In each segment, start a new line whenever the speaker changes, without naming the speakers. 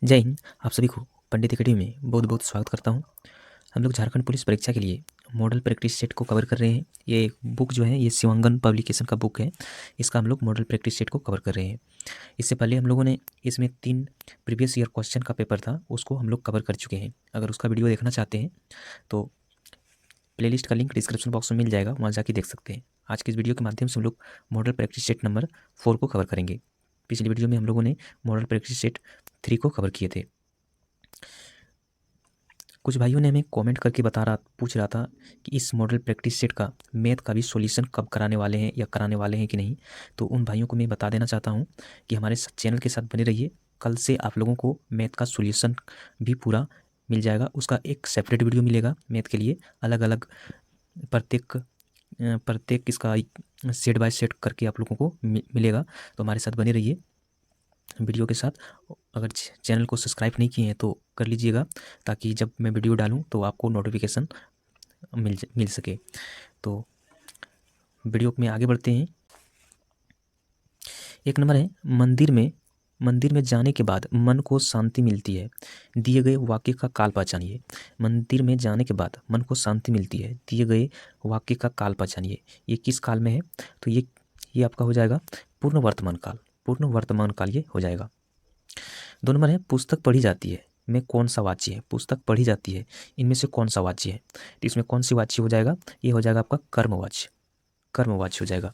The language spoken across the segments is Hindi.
जय हिंद। आप सभी को पंडित एकेडमी में बहुत बहुत स्वागत करता हूं। हम लोग झारखंड पुलिस परीक्षा के लिए मॉडल प्रैक्टिस सेट को कवर कर रहे हैं। ये बुक जो है ये शिवांगन पब्लिकेशन का बुक है। इसका हम लोग मॉडल प्रैक्टिस सेट को कवर कर रहे हैं। इससे पहले हम लोगों ने इसमें 3 प्रीवियस ईयर क्वेश्चन का पेपर था, उसको हम लोग कवर कर चुके हैं। अगर उसका वीडियो देखना चाहते हैं तो प्लेलिस्ट का लिंक डिस्क्रिप्शन बॉक्स में मिल जाएगा, वहाँ जाके देख सकते हैं। आज की इस वीडियो के माध्यम से हम लोग मॉडल प्रैक्टिस सेट नंबर 4 को कवर करेंगे। पिछली वीडियो में हम लोगों ने मॉडल प्रैक्टिस सेट 3 को कवर किए थे। कुछ भाइयों ने हमें कमेंट करके पूछ रहा था कि इस मॉडल प्रैक्टिस सेट का मैथ का भी सॉल्यूशन कब कराने वाले हैं या कराने वाले हैं कि नहीं। तो उन भाइयों को मैं बता देना चाहता हूं कि हमारे चैनल के साथ बने रहिए। कल से आप लोगों को मैथ का सॉल्यूशन भी पूरा मिल जाएगा। उसका एक सेपरेट वीडियो मिलेगा मैथ के लिए, अलग अलग प्रत्येक इसका सेट बाय सेट करके आप लोगों को मिलेगा। तो हमारे साथ बने रहिए वीडियो के साथ। अगर चैनल को सब्सक्राइब नहीं किए हैं तो कर लीजिएगा, ताकि जब मैं वीडियो डालूं तो आपको नोटिफिकेशन मिल सके। तो वीडियो में आगे बढ़ते हैं। एक नंबर है, मंदिर में जाने के बाद मन को शांति मिलती है, दिए गए वाक्य का काल पहचानिए। मंदिर में जाने के बाद मन को शांति मिलती है, दिए गए वाक्य का काल पहचानिए। ये किस काल में है? तो ये आपका हो जाएगा पूर्ण वर्तमान काल। पूर्ण वर्तमान काल ये हो जाएगा। 2 नंबर है, पुस्तक पढ़ी जाती है में कौन सा वाच्य है? पुस्तक पढ़ी जाती है, इनमें से कौन सा वाच्य है? तो इसमें कौन सी वाच्य हो जाएगा? ये हो जाएगा आपका कर्मवाच्य। कर्मवाच्य हो जाएगा।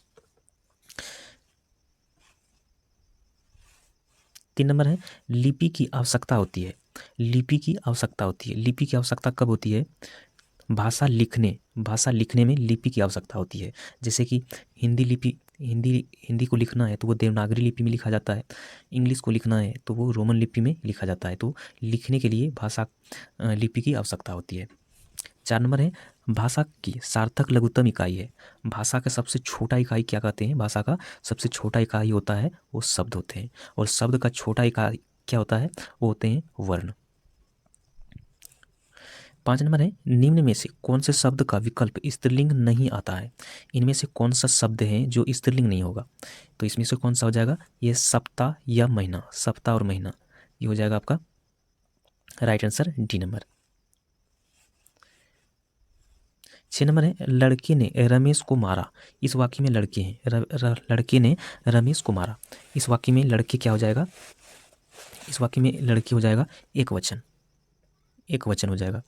3 नंबर है, लिपि की आवश्यकता होती है। लिपि की आवश्यकता होती है। लिपि की आवश्यकता कब होती है? भाषा लिखने में लिपि की आवश्यकता होती है। जैसे कि हिंदी को लिखना है तो वो देवनागरी लिपि में लिखा जाता है, इंग्लिश को लिखना है तो वो रोमन लिपि में लिखा जाता है। तो लिखने के लिए लिपि की आवश्यकता होती है। 4 नंबर है, भाषा की सार्थक लघुत्तम इकाई है। भाषा का सबसे छोटा इकाई क्या कहते हैं? भाषा का सबसे छोटा इकाई होता है वो शब्द होते हैं, और शब्द का छोटा इकाई क्या होता है? वो होते हैं वर्ण। 5 नंबर है, निम्न में से कौन से शब्द का विकल्प स्त्रीलिंग नहीं आता है? इनमें से कौन सा शब्द है जो स्त्रीलिंग नहीं होगा? तो इसमें से कौन सा हो जाएगा? ये सप्ताह या महीना। सप्ताह और महीना ये हो जाएगा आपका right answer, D number. 6 number है, लड़के ने रमेश को मारा। इस वाक्य में लड़के हैं, लड़के ने रमेश को मारा। इस वाक्य में लड़के क्या हो जाएगा? इस वाक्य में लड़के हो जाएगा एक वचन। एक वचन हो जाएगा।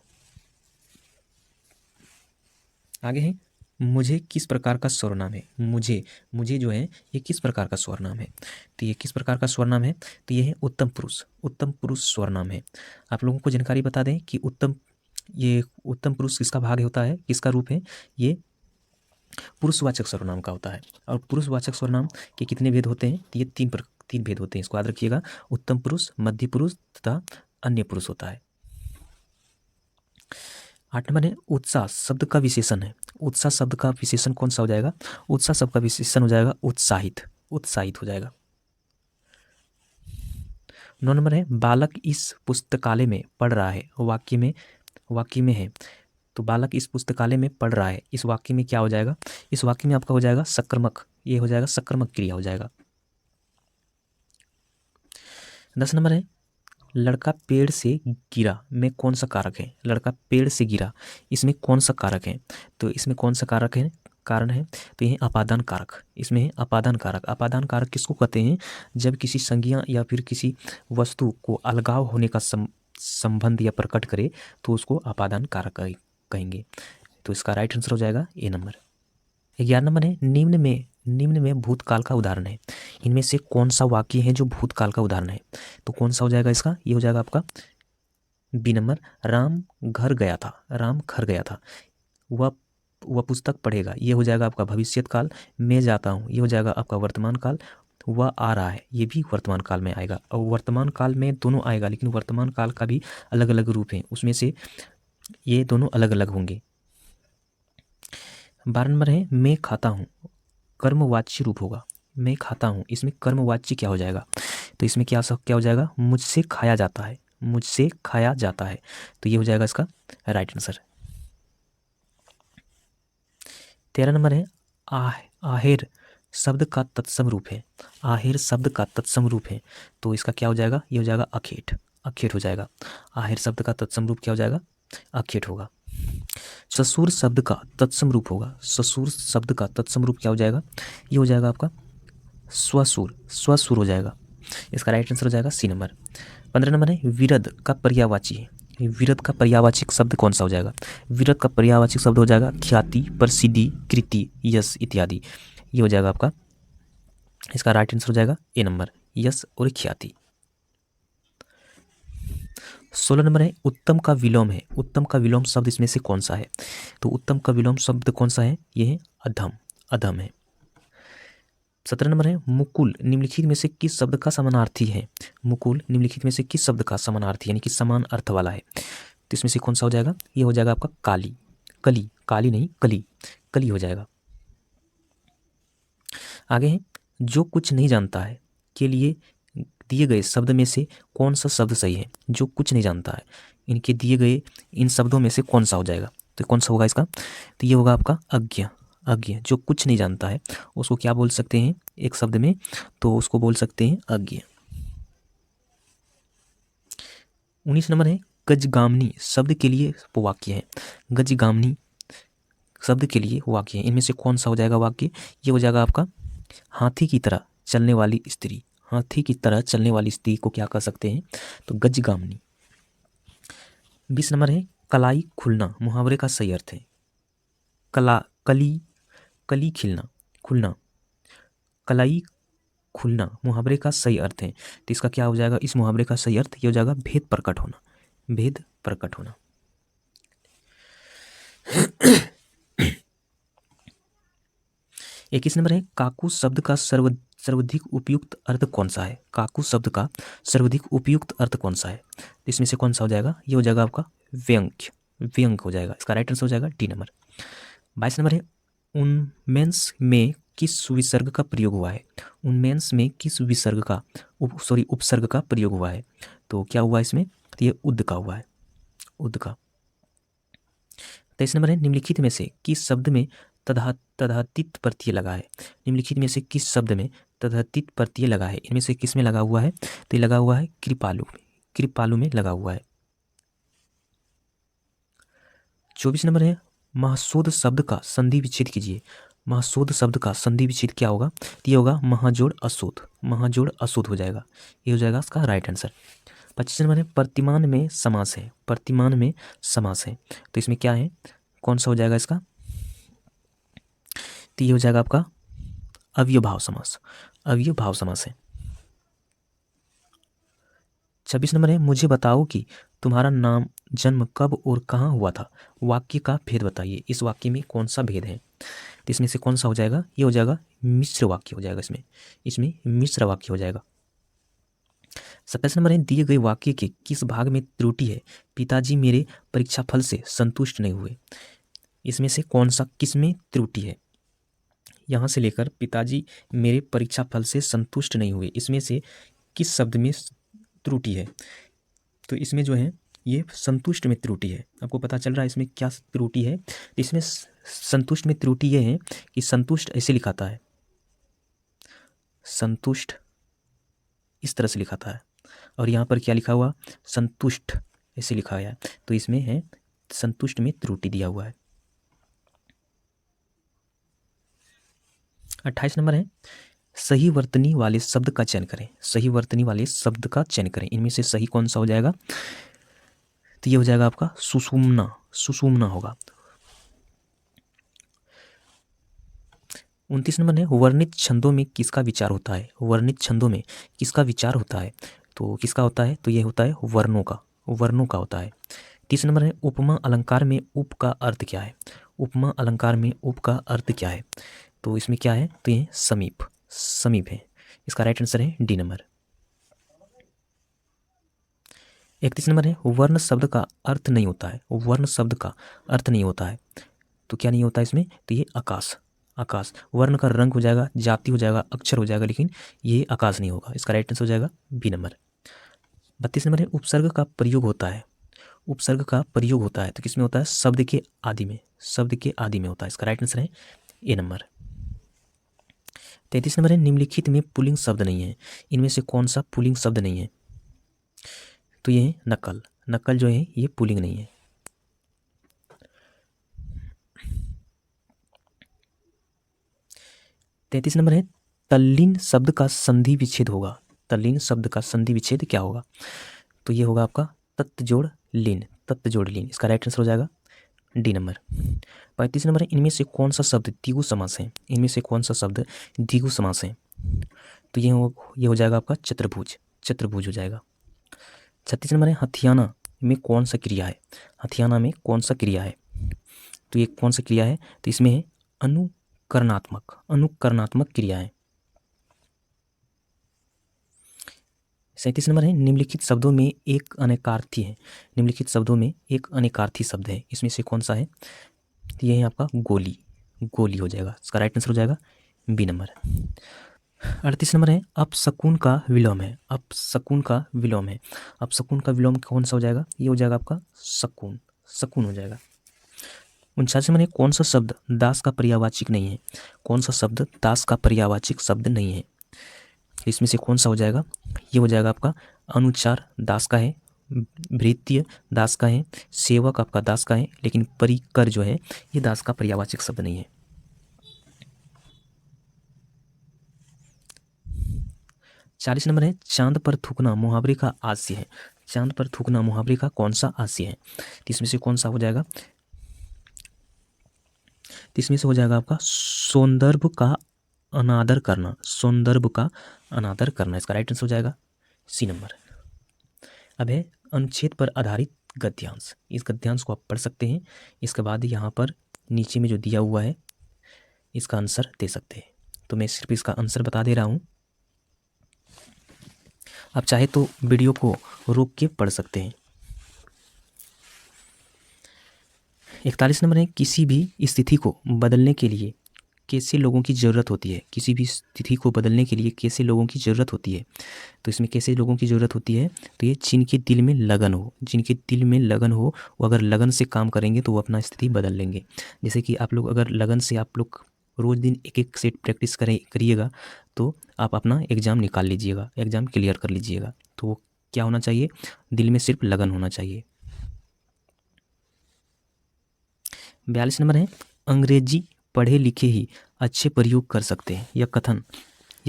आगे है, मुझे किस प्रकार का स्वरनाम है? मुझे जो है ये किस प्रकार का स्वरनाम है? तो ये किस प्रकार का स्वरनाम है? तो ये है उत्तम पुरुष। उत्तम पुरुष स्वरनाम है। आप लोगों को जानकारी बता दें कि उत्तम पुरुष किसका भाग होता है, किसका रूप है? ये पुरुषवाचक सर्वनाम का होता है। और पुरुषवाचक सर्वनाम के कितने भेद होते हैं? ये 3 भेद होते हैं। इसको याद रखिएगा। उत्तम पुरुष, मध्य पुरुष तथा अन्य पुरुष होता है। 8 नंबर है, उत्साह शब्द का विशेषण है। उत्साह शब्द का विशेषण कौन सा हो जाएगा? उत्साह शब्द का विशेषण हो जाएगा उत्साहित। उत्साहित हो जाएगा। 9 नंबर है, बालक इस पुस्तकालय में पढ़ रहा है। वाक्य में है, तो बालक इस पुस्तकालय में पढ़ रहा है। इस वाक्य में क्या हो जाएगा? इस वाक्य में आपका हो जाएगा सक्रामक। ये हो जाएगा सक्रामक क्रिया हो जाएगा। 10 नंबर है, लड़का पेड़ से गिरा में कौन सा कारक है? लड़का पेड़ से गिरा, इसमें कौन सा कारक है? तो इसमें कौन सा कारक है? कारण है तो ये अपादान कारक। इसमें है अपादान कारक। अपादान कारक किसको कहते हैं? जब किसी संज्ञा या फिर किसी वस्तु को अलगाव होने का संबंध या प्रकट करे तो उसको अपादान कारक कहेंगे। तो इसका राइट आंसर हो जाएगा ए नंबर। 11 नंबर है, निम्न में भूतकाल का उदाहरण है। इनमें से कौन सा वाक्य है जो भूतकाल का उदाहरण है? तो कौन सा हो जाएगा इसका? ये हो जाएगा आपका बी नंबर। राम घर गया था। राम घर गया था, वह पुस्तक पढ़ेगा। ये हो जाएगा आपका भविष्यत काल। मैं जाता हूँ, ये हो जाएगा आपका वर्तमान काल। वह आ रहा है, ये भी वर्तमान काल में आएगा। और वर्तमान काल में दोनों आएगा, लेकिन वर्तमान काल का भी अलग अलग रूप है, उसमें से ये दोनों अलग अलग होंगे। 12 नंबर है, मैं खाता हूँ, कर्मवाच्य रूप होगा। मैं खाता हूँ, इसमें कर्मवाच्य क्या हो जाएगा? तो इसमें क्या हो जाएगा? मुझसे खाया जाता है। मुझसे खाया जाता है, तो ये हो जाएगा इसका राइट आंसर। 13 नंबर है, आहेर शब्द का तत्सम रूप है। आहेर शब्द का तत्सम रूप है, तो इसका क्या हो जाएगा? ये हो जाएगा अखेट। अखेट हो जाएगा। आहेर शब्द का तत्सम रूप क्या हो जाएगा? अखेट होगा। ससुर शब्द का तत्सम रूप होगा, ससुर शब्द का तत्सम रूप क्या हो जाएगा? ये हो जाएगा आपका स्वसुर, स्वसुर हो जाएगा। इसका राइट आंसर हो जाएगा सी नंबर। 15 नंबर है विरध का पर्यायवाची। विरध का पर्यायवाची शब्द कौन सा हो जाएगा? विरध का पर्यायवाची शब्द हो जाएगा ख्याति, प्रसिद्धि, कृति, यश इत्यादि। ये हो जाएगा आपका, इसका राइट आंसर हो जाएगा ए नंबर, यश और ख्याति। 16 नंबर है उत्तम का विलोम है। उत्तम का विलोम शब्द इसमें से कौन सा है? तो उत्तम का विलोम शब्द कौन सा है? ये है अधम, अधम है। 17 नंबर है मुकुल निम्नलिखित में से किस शब्द का समानार्थी है? मुकुल निम्नलिखित में से किस शब्द का समानार्थी यानी कि समान अर्थ वाला है? तो इसमें से कौन सा हो जाएगा? ये हो जाएगा आपका काली, कली, काली नहीं कली, कली हो जाएगा। आगे है जो कुछ नहीं जानता है के लिए दिए गए शब्द में से कौन सा शब्द सही है? जो कुछ नहीं जानता है, इनके दिए गए इन शब्दों में से कौन सा हो जाएगा? तो कौन सा होगा इसका? तो ये होगा आपका अज्ञ, अज्ञ। जो कुछ नहीं जानता है उसको क्या बोल सकते हैं एक शब्द में? तो उसको बोल सकते हैं अज्ञ। 19 नंबर है गजगामनी शब्द के लिए वाक्य है। गजगामनी शब्द के लिए वाक्य है, इनमें से कौन सा हो जाएगा वाक्य? ये हो जाएगा आपका हाथी की तरह चलने वाली स्त्री। हाथी की तरह चलने वाली स्त्री को क्या कह सकते हैं? तो गजगामनी। 20 नंबर है कलाई खुलना मुहावरे का सही अर्थ है। कला, कली, कली खिलना, खुलना, कलाई खुलना मुहावरे का सही अर्थ है। तो इसका क्या हो जाएगा? इस मुहावरे का सही अर्थ ये हो जाएगा भेद प्रकट होना, भेद प्रकट होना। 21 नंबर है काकू शब्द का सर्वाधिक उपयुक्त अर्थ कौन सा है? काकू शब्द का सर्वाधिक उपयुक्त अर्थ कौन सा है? तो इसमें से कौन सा हो जाएगा? ये हो जाएगा आपका व्यंग्य, व्यंग्य हो जाएगा। इसका राइट आंसर हो जाएगा डी नंबर। 22 नंबर है उन्मेष में किस विसर्ग का प्रयोग हुआ है? उन्मेष में किस विसर्ग का उपसर्ग का प्रयोग हुआ है? तो क्या हुआ इसमें? तो ये उद का हुआ है, उद का। 23 नंबर है निम्नलिखित में से किस शब्द में तदहतित प्रत्यय लगा है? निम्नलिखित में से किस शब्द में तदहतित प्रत्यय लगा है? इनमें से किस में लगा हुआ है? तो ये लगा हुआ है कृपालु में, कृपालु में लगा हुआ है। 24 नंबर है महाशोध शब्द का संधि विच्छेद कीजिए। महाशोध शब्द का संधि विच्छेद क्या होगा? तो ये होगा महाजोड़ अशोध, महाजोड़ अशोध हो जाएगा। ये हो जाएगा इसका राइट आंसर। 25 नंबर है प्रतिमान में समास है। प्रतिमान में समास है तो इसमें क्या है? कौन सा हो जाएगा इसका? तो ये हो जाएगा आपका अव्ययभाव समास, अव्ययभाव समास है। 26 नंबर है मुझे बताओ कि तुम्हारा नाम जन्म कब और कहाँ हुआ था? वाक्य का भेद बताइए। इस वाक्य में कौन सा भेद है? तो इसमें से कौन सा हो जाएगा? ये हो जाएगा मिश्र वाक्य हो जाएगा। इसमें मिश्र वाक्य हो जाएगा। 27 नंबर है दिए गए वाक्य के किस भाग में त्रुटि है? पिताजी मेरे परीक्षाफल से संतुष्ट नहीं हुए। इसमें से कौन सा किस में त्रुटि है? यहाँ से लेकर पिताजी मेरे परीक्षाफल से संतुष्ट नहीं हुए, इसमें से किस शब्द में त्रुटि है? तो इसमें जो है ये संतुष्ट में त्रुटि है। आपको पता चल रहा है इसमें क्या त्रुटि है? इसमें संतुष्ट में त्रुटि ये है कि संतुष्ट ऐसे लिखाता है, संतुष्ट इस तरह से लिखाता है, और यहाँ पर क्या लिखा हुआ? संतुष्ट ऐसे लिखा हुआ है। तो इसमें है संतुष्ट में त्रुटि दिया हुआ है। 28 नंबर है सही वर्तनी वाले शब्द का चयन करें। सही वर्तनी वाले शब्द का चयन करें। इनमें से सही कौन सा हो जाएगा? तो ये हो जाएगा आपका सुषुम्ना, सुषुम्ना होगा। 29 नंबर है वर्णित छंदों में किसका विचार होता है? वर्णित छंदों में किसका विचार होता है? तो किसका होता है? तो ये होता है वर्णों का, वर्णों का होता है। 30 नंबर है उपमा अलंकार में उप का अर्थ क्या है? उपमा अलंकार में उप का अर्थ क्या है? तो इसमें क्या है? तो ये समीप, समीप है। इसका राइट आंसर है डी नंबर। 31 नंबर है वर्ण शब्द का अर्थ नहीं होता है। वर्ण शब्द का अर्थ नहीं होता है तो क्या नहीं होता इसमें? तो ये आकाश, आकाश। वर्ण का रंग हो जाएगा, जाति हो जाएगा, अक्षर हो जाएगा, लेकिन ये आकाश नहीं होगा। इसका राइट आंसर हो जाएगा बी नंबर। 32 नंबर है उपसर्ग का प्रयोग होता है। उपसर्ग का प्रयोग होता है तो किसमें होता है? शब्द के आदि में, शब्द के आदि में होता है। इसका राइट आंसर है ए नंबर। 33 नंबर है निम्नलिखित में पुल्लिंग शब्द नहीं है। इनमें से कौन सा पुल्लिंग शब्द नहीं है? तो ये है नकल। नकल जो है ये पुल्लिंग नहीं है। 33 नंबर है तल्लीन शब्द का संधि विच्छेद होगा। तल्लीन शब्द का संधि विच्छेद क्या होगा? तो ये होगा आपका तत्जोड़ लीन। तत्जोड़ लीन इसका राइट आंसर हो जाएगा डी नंबर। 35 नंबर है इनमें से कौन सा शब्द द्विगु समास है? इनमें से कौन सा शब्द द्विगु समास है? तो ये हो जाएगा आपका चतुर्भुज। चतुर्भुज हो जाएगा। 36 नंबर है हथियाना में कौन सा क्रिया है? हथियाना में कौन सा क्रिया है? तो ये कौन सा क्रिया है? तो इसमें है अनुकरणात्मक। अनुकरणात्मक क्रिया है। 37 नंबर है निम्नलिखित शब्दों में एक अनेकार्थी है। निम्नलिखित शब्दों में एक अनेकार्थी शब्द है, इसमें से कौन सा है? तो ये है आपका गोली। गोली हो जाएगा। इसका राइट आंसर हो जाएगा बी नंबर। 38 नंबर है अपशकुन का विलोम है। अपशकुन का विलोम है। अपशकुन का विलोम कौन सा हो जाएगा? ये हो जाएगा आपका शकुन। शकुन हो जाएगा। 49 नंबर है कौन सा शब्द दास का पर्यायवाची नहीं है? कौन सा शब्द दास का पर्यायवाची शब्द नहीं है? इसमें से कौन सा हो जाएगा? ये हो जाएगा आपका अनुचार दास का है, भृत्य दास का है, सेवक आपका दास का है, लेकिन परिकर जो है ये दास का पर्यायवाची शब्द नहीं है। 40 नंबर है चांद पर थूकना मुहावरे का आशय है। चांद पर थूकना मुहावरे का कौन सा आशय है? तो इसमें से कौन सा हो जाएगा? तो इसमें से हो जाएगा आपका सौंदर्भ का अनादर करना। सौंदर्भ का अनादर करना इसका राइट आंसर हो जाएगा सी नंबर। अब है अनुच्छेद पर आधारित गद्यांश। इस गद्यांश को आप पढ़ सकते हैं। इसके बाद यहाँ पर नीचे में जो दिया हुआ है इसका आंसर दे सकते हैं। तो मैं सिर्फ इसका आंसर बता दे रहा हूँ, आप चाहे तो वीडियो को रोक के पढ़ सकते हैं। 41 नंबर है किसी भी स्थिति को बदलने के लिए कैसे लोगों की ज़रूरत होती है? किसी भी स्थिति को बदलने के लिए कैसे लोगों की ज़रूरत होती है? तो इसमें कैसे लोगों की ज़रूरत होती है? तो ये जिनके दिल में लगन हो। जिनके दिल में लगन हो वो अगर लगन से काम करेंगे तो वो अपना स्थिति बदल लेंगे। जैसे कि आप लोग अगर लगन से आप लोग रोज़ दिन एक एक सेट प्रैक्टिस करिएगा तो आप अपना एग्ज़ाम निकाल लीजिएगा, एग्ज़ाम क्लियर कर लीजिएगा। तो वो क्या होना चाहिए? दिल में सिर्फ लगन होना चाहिए। 42 नंबर है अंग्रेजी पढ़े लिखे ही अच्छे प्रयोग कर सकते हैं। यह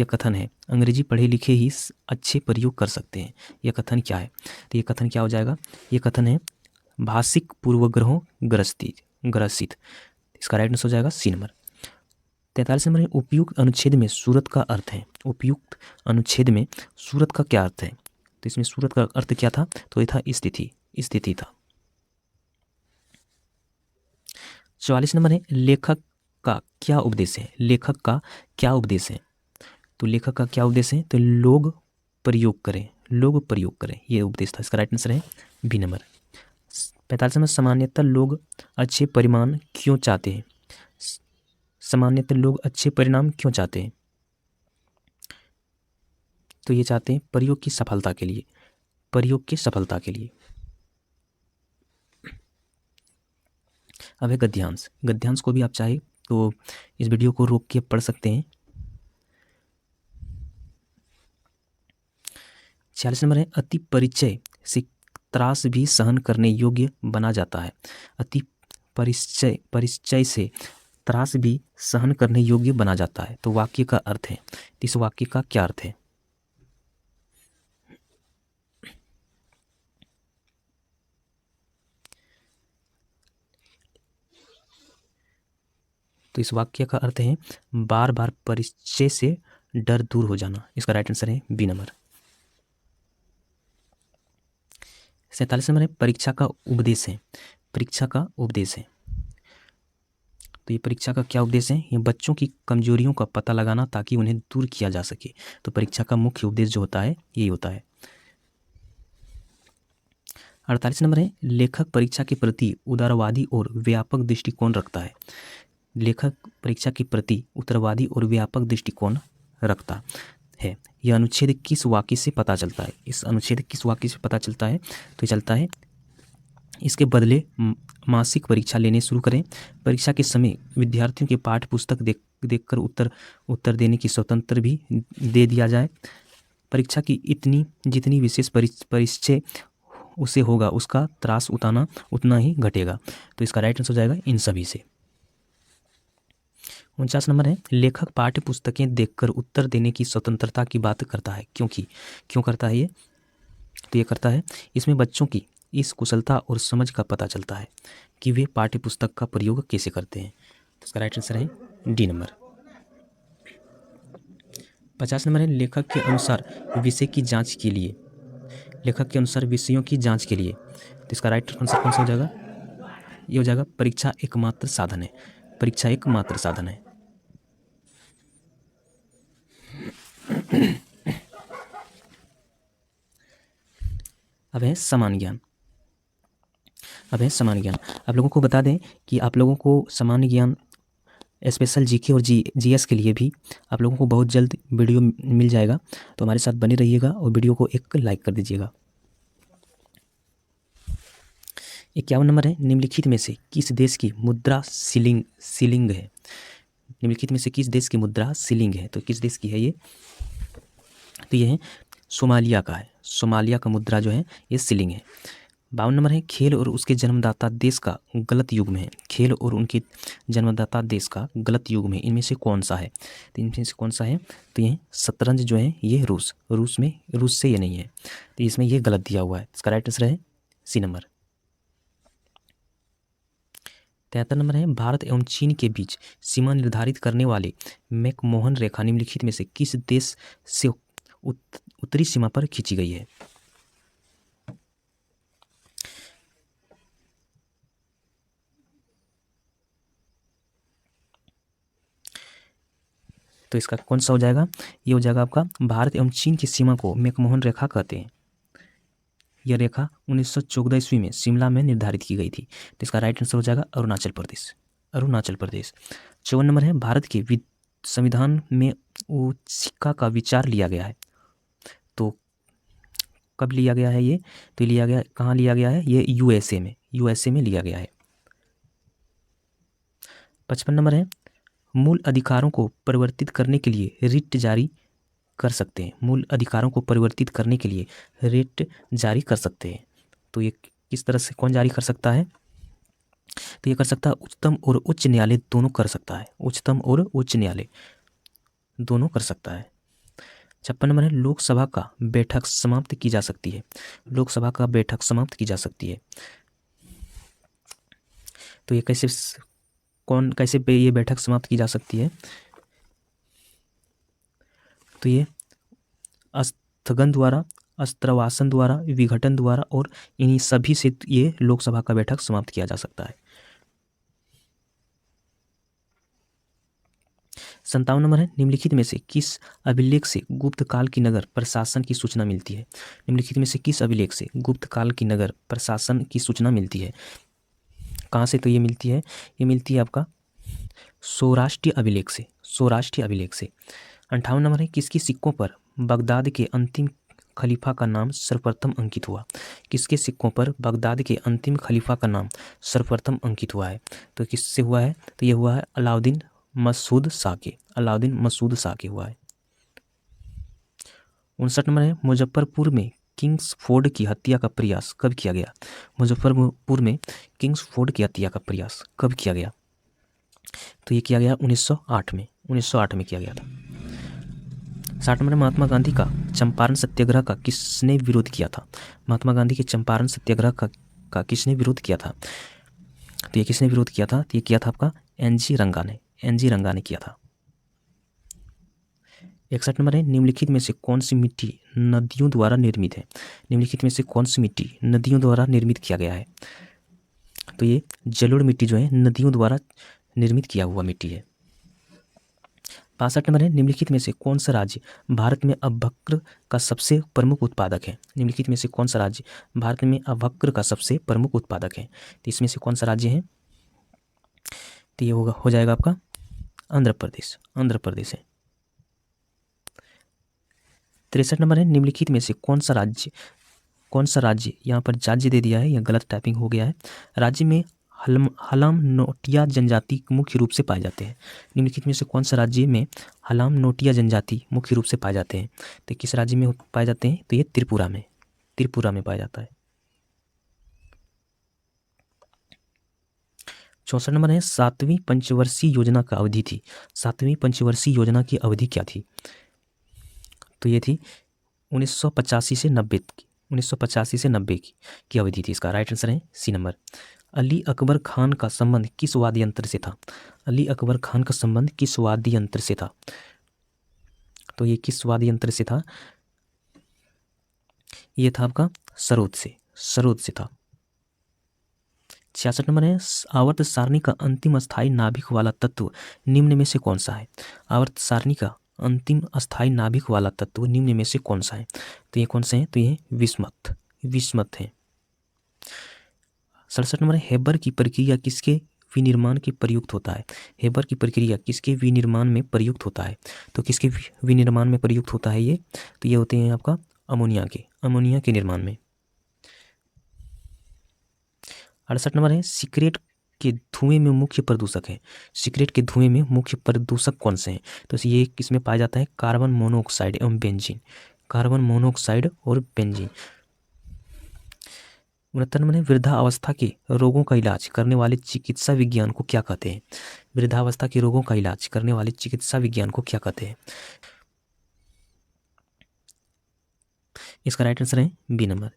कथन है अंग्रेजी पढ़े लिखे ही अच्छे प्रयोग कर सकते हैं। यह कथन क्या है? तो ये कथन क्या हो जाएगा? ये कथन है भाषिक पूर्वग्रहों ग्रसित। इसका राइट आंसर हो जाएगा सी नंबर। 43 नंबर है उपयुक्त अनुच्छेद में सूरत का अर्थ है। उपयुक्त अनुच्छेद में सूरत का क्या अर्थ है? तो इसमें सूरत का अर्थ क्या था? तो ये था स्थिति था। 44 नंबर है लेखक का क्या उपदेश है? लेखक का क्या उपदेश है? तो लेखक का क्या उपदेश है? तो लोग प्रयोग करें, ये उपदेश था। इसका राइट आंसर है बी नंबर। 45 नंबर सामान्यतः लोग अच्छे परिणाम क्यों चाहते हैं? सामान्यतः लोग अच्छे परिणाम क्यों चाहते हैं? तो ये चाहते हैं प्रयोग की सफलता के लिए। अब है गद्यांश को भी आप चाहे तो इस वीडियो को रोक के पढ़ सकते हैं। 46 नंबर है अति परिचय से त्रास भी सहन करने योग्य बना जाता है। अति परिचय से त्रास भी सहन करने योग्य बना जाता है। तो वाक्य का अर्थ है, इस वाक्य का क्या अर्थ है? तो इस वाक्य का अर्थ है बार बार परिचय से डर दूर हो जाना। इसका राइट आंसर है बी नंबर। 47 नंबर है परीक्षा का उपदेश है। तो ये परीक्षा का क्या उपदेश है? ये बच्चों की कमजोरियों का पता लगाना ताकि उन्हें दूर किया जा सके। तो परीक्षा का मुख्य उपदेश जो होता है यही होता है। 48 नंबर है लेखक परीक्षा के प्रति उदारवादी और व्यापक दृष्टिकोण रखता है। लेखक परीक्षा के प्रति उदारवादी और व्यापक दृष्टिकोण रखता है। यह अनुच्छेद किस वाक्य से पता चलता है? इस अनुच्छेद किस वाक्य से पता चलता है? तो चलता है इसके बदले मासिक परीक्षा लेने शुरू करें। परीक्षा के समय विद्यार्थियों के पाठ्य पुस्तक देखकर उत्तर देने की स्वतंत्र भी दे दिया जाए। परीक्षा की जितनी विशेष परिचय उसे होगा उसका त्रास उताना उतना ही घटेगा। तो इसका राइट आंसर हो जाएगा इन सभी से। 49 नंबर है, लेखक पाठ्य पुस्तकें देखकर उत्तर देने की स्वतंत्रता की बात करता है, क्योंकि क्यों करता है ये? तो ये करता है इसमें बच्चों की इस कुशलता और समझ का पता चलता है कि वे पाठ्य पुस्तक का प्रयोग कैसे करते हैं। तो इसका राइट आंसर है डी नंबर। 50 नंबर है, लेखक के अनुसार विषय की जांच के लिए, लेखक के अनुसार विषयों की जांच के लिए, तो इसका राइट आंसर कौन सा हो जाएगा? ये हो जाएगा परीक्षा एकमात्र साधन है, परीक्षा एकमात्र साधन है। अब है समान ज्ञान। अब है समान ज्ञान। आप लोगों को बता दें कि आप लोगों को सामान्य ज्ञान स्पेशल जीके और जीएस के लिए भी आप लोगों को बहुत जल्द वीडियो मिल जाएगा, तो हमारे साथ बने रहिएगा और वीडियो को एक लाइक कर दीजिएगा। 51 नंबर है, निम्नलिखित में से किस देश की मुद्रा शिलिंग है? निम्नलिखित में से किस देश की मुद्रा शिलिंग है? तो किस देश की है ये? तो ये है सोमालिया का है, सोमालिया का मुद्रा जो है ये शिलिंग है। 52 नंबर है, खेल और उसके जन्मदाता देश का गलत युग्म है, खेल और उनके जन्मदाता देश का गलत युग्म है, इनमें से कौन सा है? तो इनमें से कौन सा है? तो ये शतरंज जो है ये रूस से ये नहीं है, तो इसमें ये गलत दिया हुआ है। इसका राइट आंसर है सी नंबर। 73 नंबर है, भारत एवं चीन के बीच सीमा निर्धारित करने वाले मैकमोहन रेखा निम्नलिखित में से किस देश से उत्तरी सीमा पर खींची गई है? तो इसका कौन सा हो जाएगा? ये हो जाएगा आपका भारत एवं चीन की सीमा को मैकमोहन रेखा कहते हैं। यह रेखा 1914 ईस्वी में शिमला में निर्धारित की गई थी। तो इसका राइट आंसर हो जाएगा अरुणाचल प्रदेश, अरुणाचल प्रदेश। 54 नंबर है, भारत के संविधान में उच्चिका का विचार लिया गया है, तो कब लिया गया है ये? तो लिया गया, कहाँ लिया गया है? ये यूएसए में लिया गया है। 55 नंबर है, मूल अधिकारों को परिवर्तित करने के लिए रिट जारी कर सकते हैं, मूल अधिकारों को परिवर्तित करने के लिए रिट जारी कर सकते हैं। तो ये किस तरह से कौन जारी कर सकता है? तो ये कर सकता है उच्चतम और उच्च न्यायालय दोनों कर सकता है, उच्चतम और उच्च न्यायालय दोनों कर सकता है। 56 नंबर है, लोकसभा का बैठक समाप्त की जा सकती है, लोकसभा का बैठक समाप्त की जा सकती है। तो ये कैसे ये बैठक समाप्त की जा सकती है? तो ये स्थगन द्वारा, अस्त्रवासन द्वारा, विघटन द्वारा और इन्हीं सभी से ये लोकसभा का बैठक समाप्त किया जा सकता है। 57 नंबर है, निम्नलिखित में से किस अभिलेख से गुप्त काल की नगर प्रशासन की सूचना मिलती है? निम्नलिखित में से किस अभिलेख से गुप्त काल की नगर प्रशासन की सूचना मिलती है? कहाँ से? तो ये मिलती है आपका सौराष्ट्रीय अभिलेख से, सौराष्ट्रीय अभिलेख से। 58 नंबर है, किसके सिक्कों पर बगदाद के अंतिम खलीफा का नाम सर्वप्रथम अंकित हुआ? किसके सिक्कों पर बगदाद के अंतिम खलीफा का नाम सर्वप्रथम अंकित हुआ है? तो किससे हुआ है? तो ये हुआ है अलाउद्दीन मसूद शाह के, अलाउद्दीन मसूद शाह के हुआ है। 59 नंबर है, मुजफ्फरपुर में किंग्सफोर्ड की हत्या का प्रयास कब किया गया? मुजफ्फरपुर में किंग्सफोर्ड की हत्या का प्रयास कब किया गया? तो ये किया गया 1908 में किया गया था। 60 नंबर, महात्मा गांधी का चंपारण सत्याग्रह का किसने विरोध किया था? महात्मा गांधी के चंपारण सत्याग्रह का किसने विरोध किया था? तो ये किसने विरोध किया था? तो ये किया था आपका एनजी रंगा ने किया था। 61 नंबर है, निम्नलिखित में से कौन सी मिट्टी नदियों द्वारा निर्मित है? निम्नलिखित में से कौन सी मिट्टी नदियों द्वारा निर्मित किया गया है? तो ये जलोढ़ मिट्टी जो है नदियों द्वारा निर्मित किया हुआ मिट्टी है। 62 नंबर है, निम्नलिखित में से कौन सा राज्य भारत में अभ्रक का सबसे प्रमुख उत्पादक है? निम्नलिखित में से कौन सा राज्य भारत में अभ्रक का सबसे प्रमुख उत्पादक है? तो इसमें से कौन सा राज्य है? तो ये हो जाएगा आपका आंध्र प्रदेश है। 63 नंबर है, निम्नलिखित में से कौन सा राज्य यहाँ पर राज्य दे दिया है, यह गलत टाइपिंग हो गया है। राज्य में हलाम नोटिया जनजाति मुख्य रूप से पाए जाते हैं। निम्नलिखित में से कौन सा राज्य में हलाम नोटिया जनजाति मुख्य रूप से पाए जाते हैं? तो किस राज्य में पाए जाते हैं? तो ये त्रिपुरा में पाया जाता है। 64 नंबर है 7वीं पंचवर्षीय योजना का अवधि थी। 7वीं पंचवर्षीय योजना की अवधि क्या थी? तो ये थी 1985 से 90 की, 1985 से 90 की अवधि थी। इसका राइट आंसर है सी नंबर। अली अकबर खान का संबंध किस वाद्य यंत्र से था? अली अकबर खान का संबंध किस वाद्य यंत्र से था? तो ये किस वाद्य यंत्र से था? ये था आपका सरोद से, सरोद से था। 66 नंबर है आवर्त सारणी का अंतिम अस्थायी नाभिक वाला तत्व निम्न में से कौन सा है? आवर्त सारणी का अंतिम अस्थायी नाभिक वाला तत्व निम्न में से कौन सा है? तो ये कौन से हैं? तो ये विस्मत, विस्मत है। 67 नंबर है हेबर की प्रक्रिया किसके विनिर्माण के प्रयुक्त होता है? हेबर की प्रक्रिया किसके विनिर्माण में प्रयुक्त होता है? तो किसके विनिर्माण में प्रयुक्त होता है ये? तो ये होते हैं आपका अमोनिया के, अमोनिया के निर्माण में। 68 नंबर है सिगरेट के धुएं में मुख्य प्रदूषक है। सिगरेट के धुएं में मुख्य प्रदूषक कौन से हैं? तो ये किसमें पाया जाता है? कार्बन मोनोऑक्साइड एवं बेंजीन, कार्बन मोनोऑक्साइड और बेंजीन। 69 नंबर है वृद्धावस्था के रोगों का इलाज करने वाले चिकित्सा विज्ञान को क्या कहते हैं? वृद्धावस्था के रोगों का इलाज करने वाले चिकित्सा विज्ञान को क्या कहते हैं? इसका राइट आंसर है बी नंबर।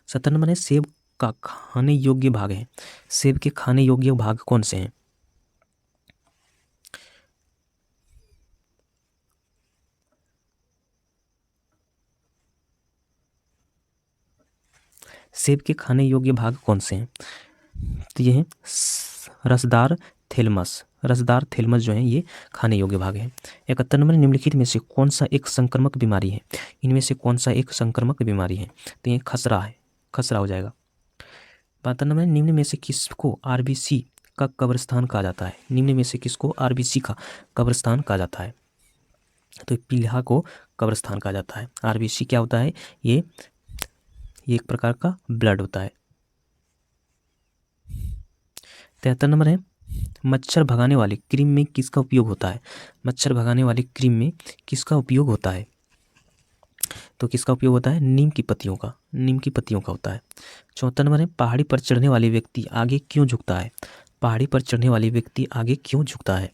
70 नंबर है सेब का खाने योग्य भाग है। सेब के खाने योग्य भाग कौन से हैं? सेब के खाने योग्य भाग कौन से हैं? तो ये हैं रसदार थैलेमस, रसदार थैलेमस जो है ये खाने योग्य भाग है। 71 नंबर निम्नलिखित में से कौन सा एक संक्रामक बीमारी है? इनमें से कौन सा एक संक्रामक बीमारी है? तो ये खसरा है, खसरा हो जाएगा। 72 नंबर निम्न में से किसको आरबीसी का कब्रिस्तान कहा जाता है? निम्न में से किसको आरबीसी का कब्रिस्तान कहा जाता है? तो पीलिया को कब्रिस्तान कहा जाता है। आरबीसी क्या होता है? ये एक प्रकार का ब्लड होता है। 73 नंबर है मच्छर भगाने वाले क्रीम में किसका उपयोग होता है? मच्छर भगाने वाले क्रीम में किसका उपयोग होता है? तो किसका उपयोग होता है? नीम की पत्तियों का, नीम की पत्तियों का होता है। 74 नंबर है पहाड़ी पर चढ़ने वाले व्यक्ति आगे क्यों झुकता है? पहाड़ी पर चढ़ने वाले व्यक्ति आगे क्यों झुकता है?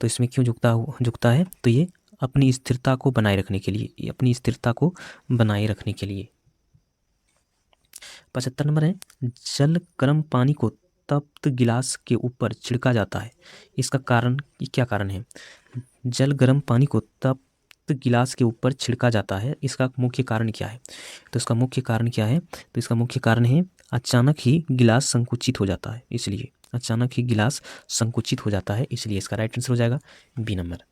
तो इसमें क्यों झुकता है? तो ये अपनी स्थिरता को बनाए रखने के लिए, अपनी स्थिरता को बनाए रखने के लिए। 75 नंबर है जल गर्म पानी को तप्त गिलास के ऊपर छिड़का जाता है, इसका कारण क्या कारण है? जल गर्म पानी को तप्त गिलास के ऊपर छिड़का जाता है, इसका मुख्य कारण क्या है? तो इसका मुख्य कारण क्या है? तो इसका मुख्य कारण है अचानक ही गिलास संकुचित हो जाता है, इसलिए अचानक ही गिलास संकुचित हो जाता है, इसलिए इसका राइट आंसर हो जाएगा बी नंबर।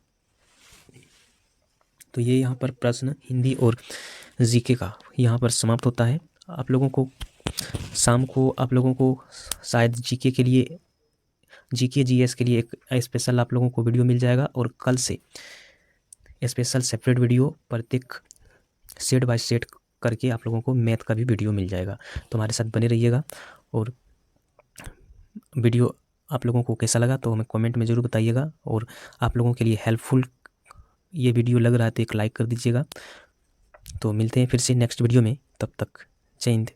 तो ये यहाँ पर प्रश्न हिंदी और जीके का यहाँ पर समाप्त होता है। आप लोगों को शाम को आप लोगों को शायद जीके के लिए, जीके जीएस के लिए एक स्पेशल आप लोगों को वीडियो मिल जाएगा, और कल से स्पेशल सेपरेट वीडियो प्रत्येक सेट बाय सेट करके आप लोगों को मैथ का भी वीडियो मिल जाएगा। तो हमारे साथ बने रहिएगा, और वीडियो आप लोगों को कैसा लगा तो हमें कमेंट में ज़रूर बताइएगा, और आप लोगों के लिए हेल्पफुल ये वीडियो लग रहा है तो एक लाइक कर दीजिएगा। तो मिलते हैं फिर से नेक्स्ट वीडियो में, तब तक जय हिंद।